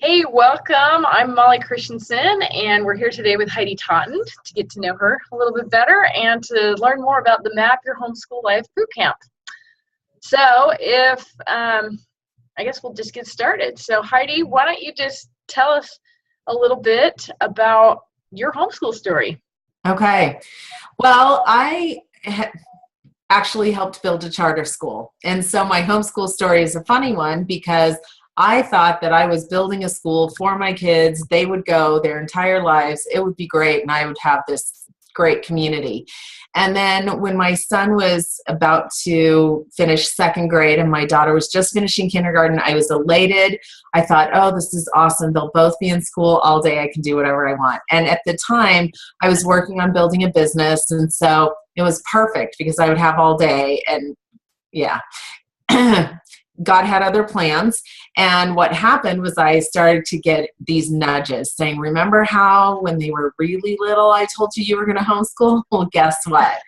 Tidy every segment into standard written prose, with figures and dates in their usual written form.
Hey, welcome. I'm Molly Christensen, and we're here today with Heidi Totten to get to know her a little bit better and to learn more about the Map Your Homeschool Life Bootcamp. So, I guess we'll just get started. So, Heidi, why don't you just tell us a little bit about your homeschool story? Okay. Well, actually helped build a charter school. And so my homeschool story is a funny one because I thought that I was building a school for my kids. They would go their entire lives. It would be great. And I would have this great community. And then when my son was about to finish second grade and my daughter was just finishing kindergarten, I was elated. I thought, oh, this is awesome. They'll both be in school all day. I can do whatever I want. And at the time, I was working on building a business. And so it was perfect because I would have all day. And yeah. God had other plans. And what happened was I started to get these nudges saying, remember how when they were really little, I told you were going to homeschool? Well, guess what?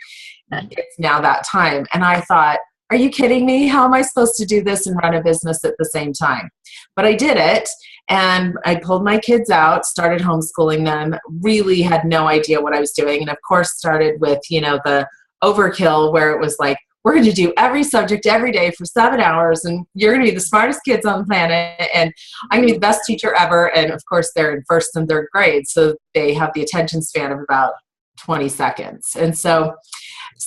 It's now that time. And I thought, are you kidding me? How am I supposed to do this and run a business at the same time? But I did it. And I pulled my kids out, started homeschooling them, really had no idea what I was doing. And of course, started with, the overkill where it was like, we're going to do every subject every day for 7 hours, and you're going to be the smartest kids on the planet, and I'm going to be the best teacher ever. And of course, they're in first and third grade, so they have the attention span of about 20 seconds. And so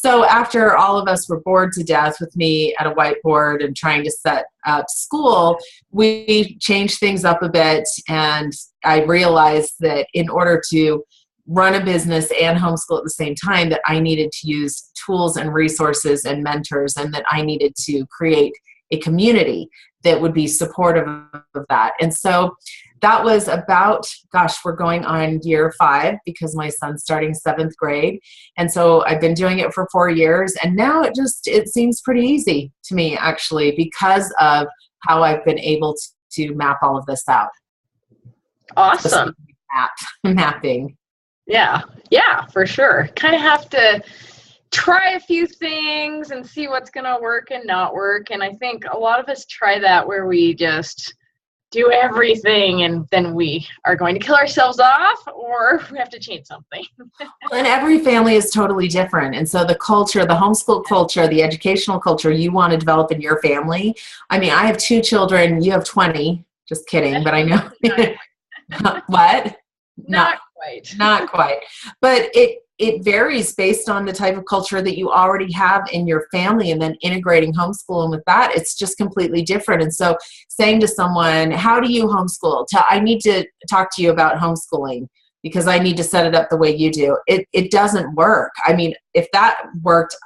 after all of us were bored to death with me at a whiteboard and trying to set up school, we changed things up a bit, and I realized that in order to run a business and homeschool at the same time, that I needed to use tools and resources and mentors, and that I needed to create a community that would be supportive of that. And so that was about, we're going on year 5 because my son's starting 7th grade. And so I've been doing it for 4 years, and now it seems pretty easy to me, actually, because of how I've been able to map all of this out. Awesome. Mapping. Yeah, for sure. Kind of have to try a few things and see what's going to work and not work. And I think a lot of us try that where we just do everything and then we are going to kill ourselves off, or we have to change something. And every family is totally different. And so the culture, the homeschool culture, the educational culture you want to develop in your family. I mean, I have 2 children. You have 20. Just kidding. But I know. What? Not quite. Not quite. But it varies based on the type of culture that you already have in your family, and then integrating homeschooling with that, it's just completely different. And so saying to someone, how do you homeschool? I need to talk to you about homeschooling because I need to set it up the way you do. It doesn't work. I mean, if that worked,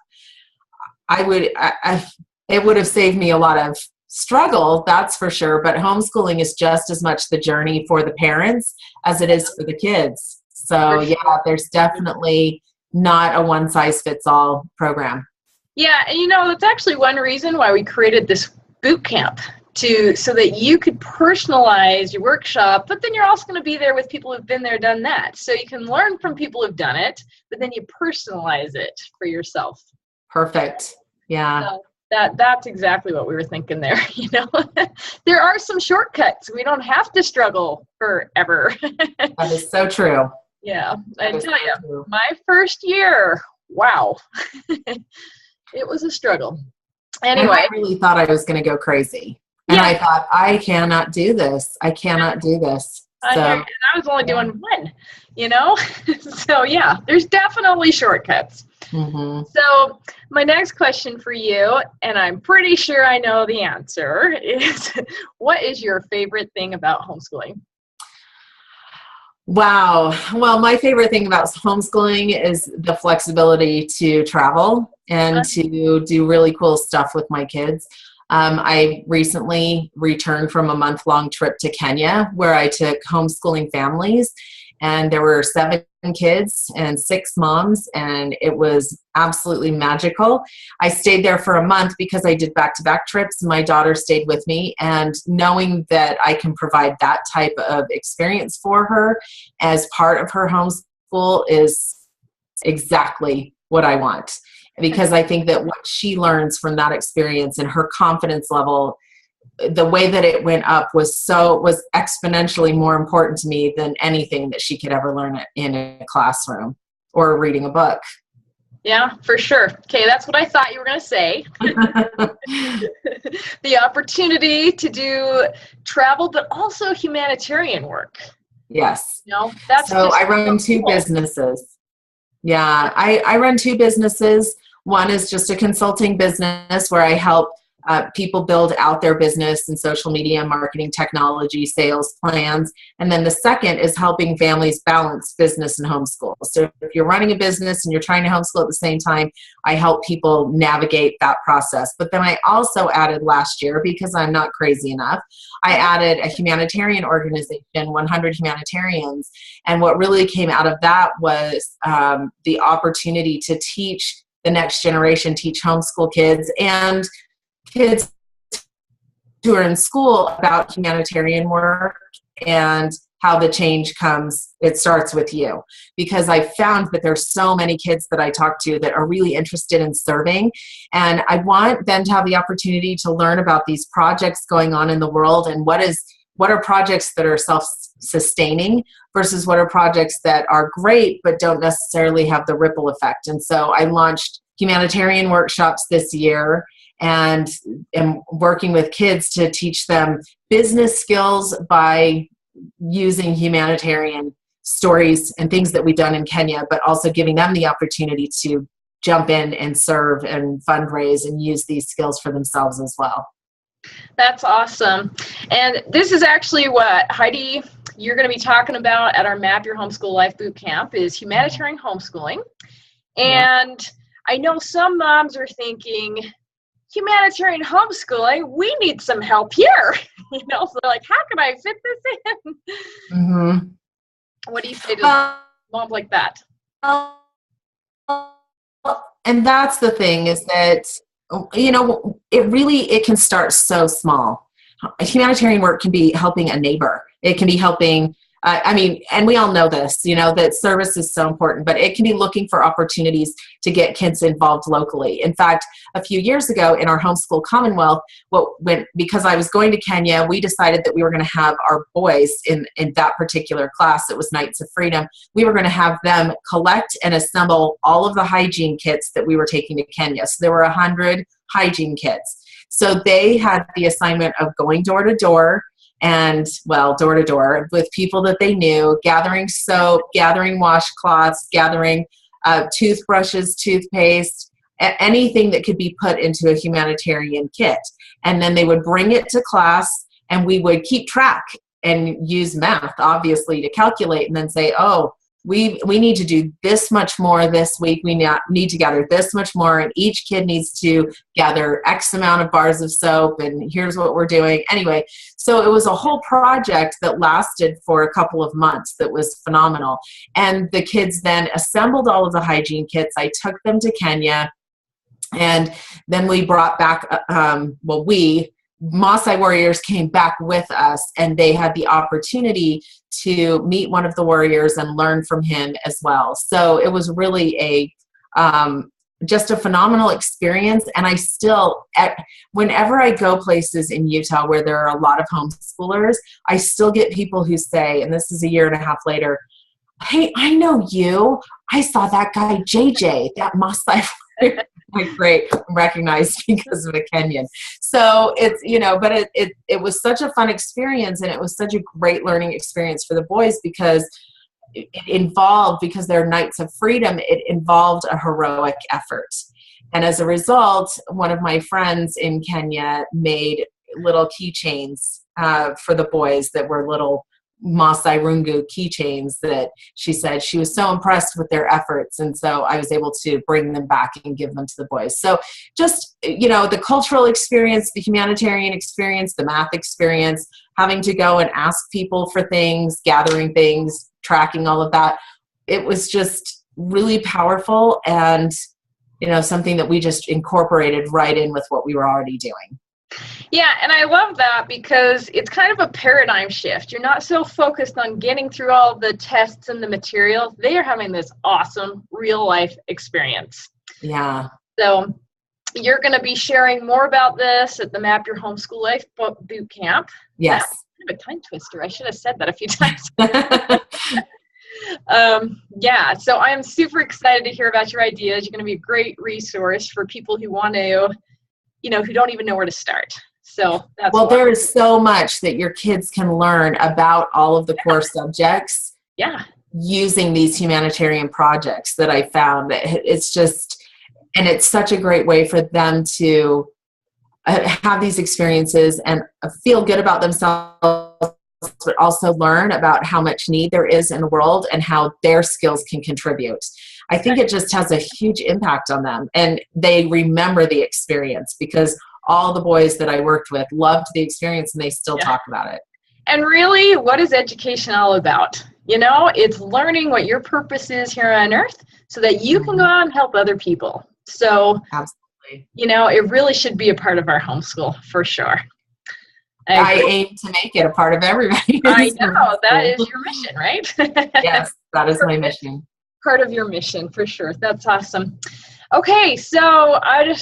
it would have saved me a lot of struggle, that's for sure. But homeschooling is just as much the journey for the parents as it is for the kids. So yeah, there's definitely not a one-size-fits-all program. Yeah, and that's actually one reason why we created this boot camp so that you could personalize your workshop, but then you're also going to be there with people who've been there, done that. So you can learn from people who've done it, but then you personalize it for yourself. Perfect. Yeah. So that's exactly what we were thinking there. There are some shortcuts. We don't have to struggle forever. That is so true. Yeah, I tell you, my first year, wow, it was a struggle. Anyway, and I really thought I was going to go crazy, and I thought, I cannot do this. I cannot do this. So I was only doing one, So yeah, there's definitely shortcuts. Mm-hmm. So my next question for you, and I'm pretty sure I know the answer, is what is your favorite thing about homeschooling? Wow. Well, my favorite thing about homeschooling is the flexibility to travel and to do really cool stuff with my kids. I recently returned from a month-long trip to Kenya where I took homeschooling families, and there were 7 kids and 6 moms, and it was absolutely magical. I stayed there for a month because I did back-to-back trips. My daughter stayed with me, and knowing that I can provide that type of experience for her as part of her homeschool is exactly what I want. Because I think that what she learns from that experience and her confidence level the way that it went up was exponentially more important to me than anything that she could ever learn in a classroom or reading a book. Yeah, for sure. Okay, that's what I thought you were going to say. The opportunity to do travel, but also humanitarian work. Yes. That's so just I run so two cool. businesses. Yeah, I run two businesses. One is just a consulting business where I help people build out their business and social media, marketing, technology, sales plans. And then the second is helping families balance business and homeschool. So if you're running a business and you're trying to homeschool at the same time, I help people navigate that process. But then I also added last year, because I'm not crazy enough, I added a humanitarian organization, 100 Humanitarians. And what really came out of that was the opportunity to teach the next generation, teach homeschool kids and kids who are in school about humanitarian work and how the change comes. It starts with you, because I found that there's so many kids that I talk to that are really interested in serving, and I want them to have the opportunity to learn about these projects going on in the world and what are projects that are self-sustaining versus what are projects that are great but don't necessarily have the ripple effect. And so I launched humanitarian workshops this year and am working with kids to teach them business skills by using humanitarian stories and things that we've done in Kenya, but also giving them the opportunity to jump in and serve and fundraise and use these skills for themselves as well. That's awesome. And this is actually what, Heidi, you're going to be talking about at our Map Your Homeschool Life Bootcamp is humanitarian homeschooling. And I know some moms are thinking, humanitarian homeschooling, we need some help here. So they're like, how can I fit this in? Mm-hmm. What do you say to moms like that? And that's the thing, is that, it can start so small. Humanitarian work can be helping a neighbor. It can be helping, and we all know this, that service is so important, but it can be looking for opportunities to get kids involved locally. In fact, a few years ago in our homeschool Commonwealth, because I was going to Kenya, we decided that we were going to have our boys in that particular class. It was Nights of Freedom. We were going to have them collect and assemble all of the hygiene kits that we were taking to Kenya. So there were 100 hygiene kits. So they had the assignment of going door to door, door to door with people that they knew, gathering soap, gathering washcloths, gathering toothbrushes, toothpaste, anything that could be put into a humanitarian kit. And then they would bring it to class, and we would keep track and use math, obviously, to calculate and then say, oh, we need to do this much more this week. We need to gather this much more, and each kid needs to gather X amount of bars of soap, and here's what we're doing. Anyway, so it was a whole project that lasted for a couple of months that was phenomenal. And the kids then assembled all of the hygiene kits. I took them to Kenya, and then we brought back, Maasai warriors came back with us, and they had the opportunity to meet one of the warriors and learn from him as well. So it was really just a phenomenal experience. And I still, whenever I go places in Utah where there are a lot of homeschoolers, I still get people who say, and this is a year and a half later, hey, I know you. I saw that guy, JJ, that Maasai warrior. Like, great, recognized because of a Kenyan. So it's, but it was such a fun experience, and it was such a great learning experience for the boys because it involved, because they're Knights of Freedom, it involved a heroic effort. And as a result, one of my friends in Kenya made little keychains for the boys that were little Maasai Rungu keychains that she said she was so impressed with their efforts. And so I was able to bring them back and give them to the boys. So just, the cultural experience, the humanitarian experience, the math experience, having to go and ask people for things, gathering things, tracking all of that. It was just really powerful and, something that we just incorporated right in with what we were already doing. Yeah, and I love that because it's kind of a paradigm shift. You're not so focused on getting through all the tests and the materials. They are having this awesome real life experience. Yeah. So you're going to be sharing more about this at the Map Your Homeschool Life boot camp. Yes. That's kind of a tongue twister. I should have said that a few times. Yeah, so I'm super excited to hear about your ideas. You're going to be a great resource for people who want to, who don't even know where to start. So that's well, there is so much that your kids can learn about all of the core subjects. Yeah. Using these humanitarian projects that I found. It's just, and it's such a great way for them to have these experiences and feel good about themselves, but also learn about how much need there is in the world and how their skills can contribute. I think it just has a huge impact on them, and they remember the experience, because all the boys that I worked with loved the experience and they still talk about it. And really, what is education all about? It's learning what your purpose is here on earth so that you can go out and help other people. So, absolutely, it really should be a part of our homeschool for sure. I aim to make it a part of everybody. I know, that is your mission, right? Yes, that is my mission. Part of your mission for sure. That's awesome. Okay, so I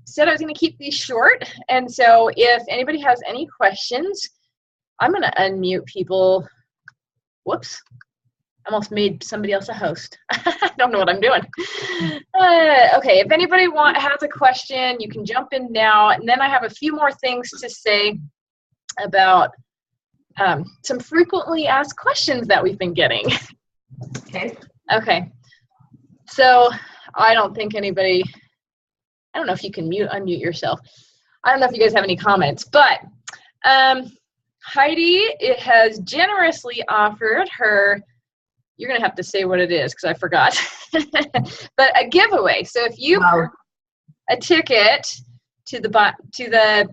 said I was going to keep these short, and so if anybody has any questions, I'm going to unmute people. Whoops. I almost made somebody else a host. I don't know what I'm doing. Okay, if anybody has a question, you can jump in now. And then I have a few more things to say about some frequently asked questions that we've been getting. Okay. Okay. So I don't know if you can unmute yourself. I don't know if you guys have any comments, but Heidi has generously offered her, you're going to have to say what it is because I forgot, but a giveaway. So if you a ticket to the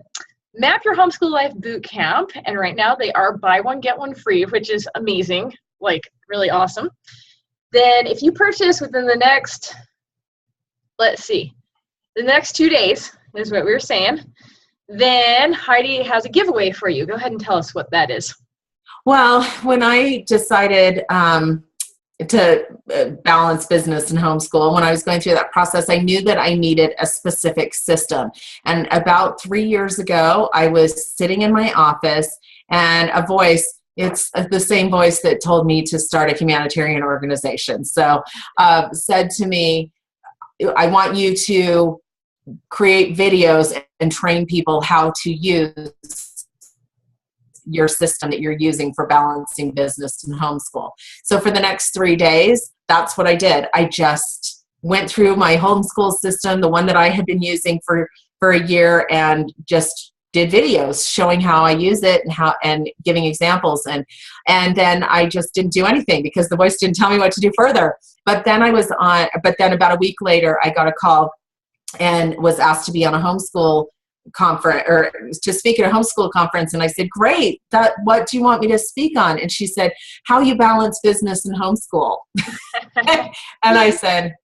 Map Your Homeschool Life Bootcamp, and right now they are buy one, get one free, which is amazing, like really awesome. Then if you purchase within the next, the next 2 days is what we were saying, then Heidi has a giveaway for you. Go ahead and tell us what that is. Well, when I decided to balance business and homeschool, when I was going through that process, I knew that I needed a specific system. And about 3 years ago, I was sitting in my office and a voice, it's the same voice that told me to start a humanitarian organization. So said to me, I want you to create videos and train people how to use your system that you're using for balancing business and homeschool. So for the next 3 days, that's what I did. I just went through my homeschool system, the one that I had been using for a year, and just did videos showing how I use it and giving examples. And then I just didn't do anything because the voice didn't tell me what to do further. But then about a week later, I got a call and was asked to be on a homeschool conference, or to speak at a homeschool conference. And I said, great, what do you want me to speak on? And she said, how you balance business and homeschool. And I said,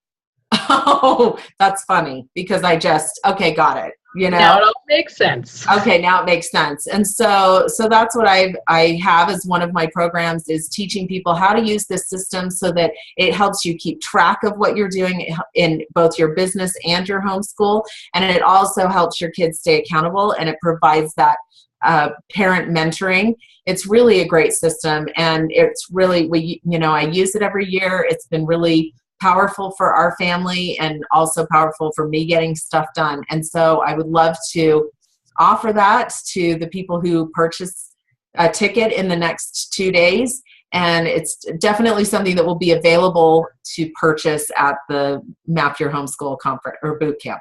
oh, that's funny, because okay, got it. Now it all makes sense. Okay, now it makes sense. And so that's what I have as one of my programs, is teaching people how to use this system so that it helps you keep track of what you're doing in both your business and your homeschool. And it also helps your kids stay accountable, and it provides that parent mentoring. It's really a great system, and it's really, I use it every year. It's been really powerful for our family, and also powerful for me getting stuff done. And so I would love to offer that to the people who purchase a ticket in the next 2 days. And it's definitely something that will be available to purchase at the Map Your Homeschool conference or Bootcamp.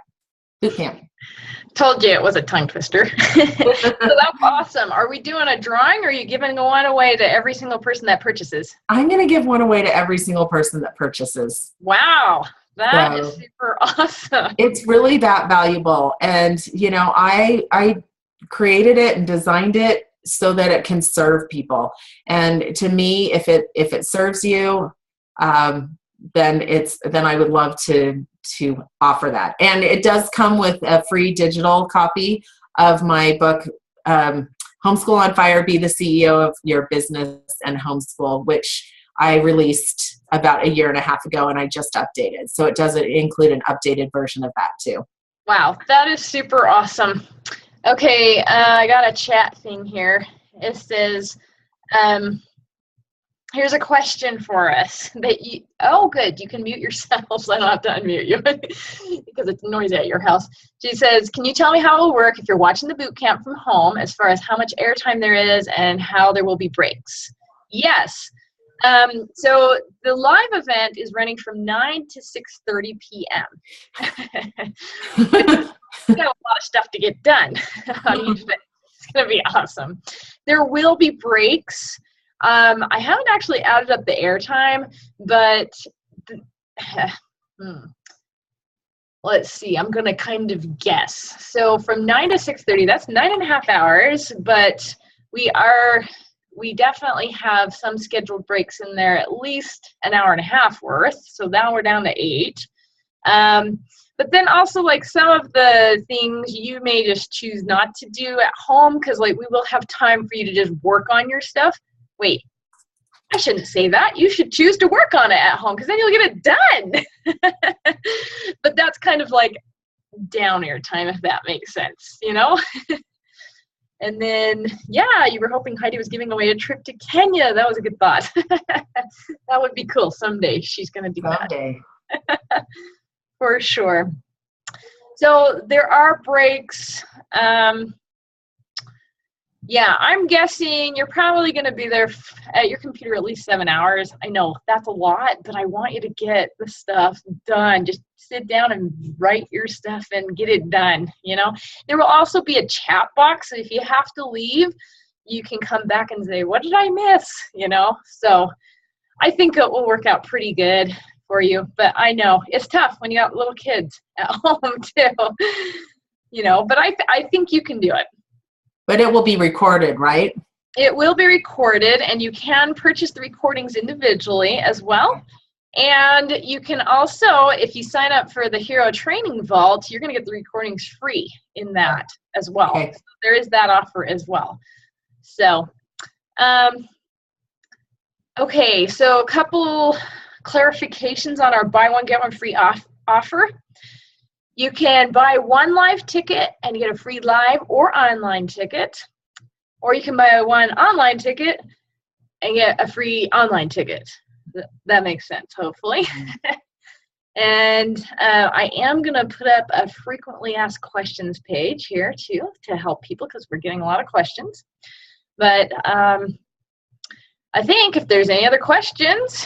Told you it was a tongue twister. So that's awesome. Are we doing a drawing, or are you giving one away to every single person that purchases? I'm going to give one away to every single person that purchases. Wow. That is super awesome. It's really that valuable. And, I created it and designed it so that it can serve people. And to me, if it serves you, then I would love to offer that. And it does come with a free digital copy of my book, Homeschool on Fire, Be the CEO of Your Business and Homeschool, which I released about 1.5 years ago, and I just updated. So it does include an updated version of that too. Wow, that is super awesome. Okay, I got a chat thing here. It says, um, here's a question for us that you, oh good, you can mute yourself so I don't have to unmute you because it's noisy at your house. She says, can you tell me how it will work if you're watching the boot camp from home as far as how much airtime there is and how there will be breaks? Yes. So the live event is running from 9 to 6:30 p.m. We got a lot of stuff to get done. I mean, it's going to be awesome. There will be breaks. I haven't actually added up the airtime, but let's see. I'm going to kind of guess. So from 9 to 6:30, that's 9.5 hours, but we definitely have some scheduled breaks in there, at least an hour and a half worth. So now we're down to 8. But then also, like, some of the things you may just choose not to do at home because, like, we will have time for you to just work on your stuff. Wait, I shouldn't say that. You should choose to work on it at home because then you'll get it done. But that's kind of like down airtime, if that makes sense, you know? And then, yeah, you were hoping Heidi was giving away a trip to Kenya. That was a good thought. That would be cool. Someday she's going to do that. For sure. So there are breaks. Yeah, I'm guessing you're probably going to be there at your computer at least 7 hours. I know that's a lot, but I want you to get the stuff done. Just sit down and write your stuff and get it done, you know. There will also be a chat box, so if you have to leave, you can come back and say, what did I miss, you know? So I think it will work out pretty good for you, but I know it's tough when you got little kids at home too, you know, but I think you can do it. But it will be recorded, right? It will be recorded, and you can purchase the recordings individually as well. And you can also, if you sign up for the Hero Training Vault, you're going to get the recordings free in that as well. Okay. So there is that offer as well. So, okay, so a couple clarifications on our buy one, get one free offer. You can buy one live ticket and get a free live or online ticket, or you can buy one online ticket and get a free online ticket. That makes sense, hopefully. And I am going to put up a frequently asked questions page here too to help people because we're getting a lot of questions. But I think if there's any other questions,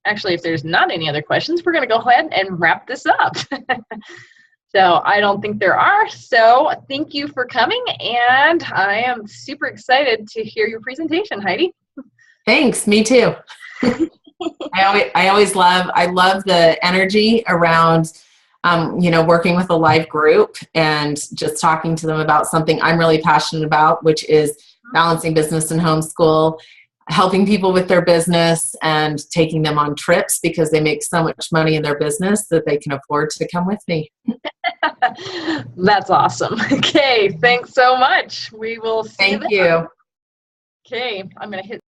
actually, if there's not any other questions, we're going to go ahead and wrap this up. So I don't think there are. So thank you for coming, and I am super excited to hear your presentation, Heidi. Thanks. Me too. I love the energy around, you know, working with a live group and just talking to them about something I'm really passionate about, which is balancing business and homeschool, helping people with their business and taking them on trips because they make so much money in their business that they can afford to come with me. That's awesome. Okay, thanks so much. We will see you. Thank you. Okay, I'm going to hit